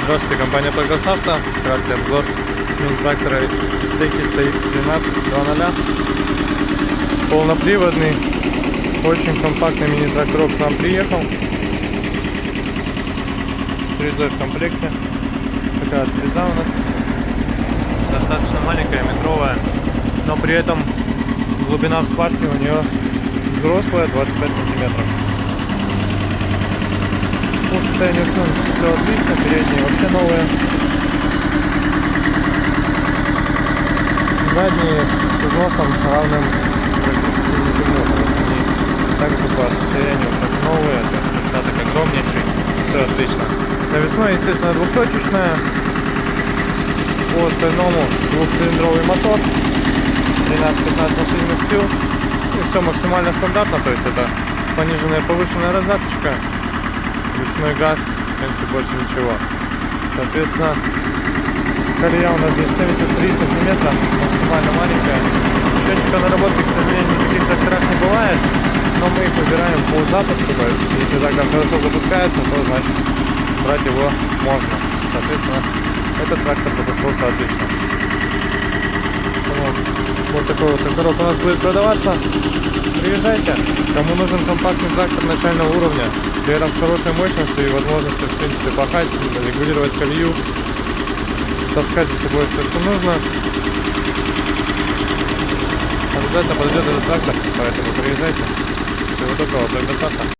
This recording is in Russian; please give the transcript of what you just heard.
Здравствуйте, компания Прогрессавто. Краткий обзор мини-трактора Исеки TX13 2.0. Полноприводный, очень компактный мини-тракторок к нам приехал. С фрезой в комплекте. Такая фреза у нас. Достаточно маленькая, метровая, но при этом глубина вспашки у нее взрослая, 25 сантиметров. По состоянию шин все отлично, передние вообще новые. Задние с износом равным практически ничего. Они также по состоянию как новые, то есть остаток огромнейший, все отлично. Навесной, естественно, двухточечная. По остальному двухцилиндровый мотор, 13-15 лошадиных сил. И все максимально стандартно, то есть это пониженная повышенная раздаточка. Ручной газ, в принципе, больше ничего. Соответственно, колея у нас здесь 73 сантиметра, максимально маленькая. Счетчика наработки, к сожалению, никаких тракторах не бывает, но мы их выбираем по запуску, то есть если трактор хорошо запускается, то значит брать его можно. Соответственно, этот трактор запустился отлично. Вот такой вот тракторок у нас будет продаваться. Приезжайте, кому нужен компактный трактор начального уровня, при этом с хорошей мощностью и возможностью, в принципе, пахать, регулировать колею, таскать за собой все, что нужно. Обязательно подойдет этот трактор, поэтому приезжайте. Всего доброго, до контакта.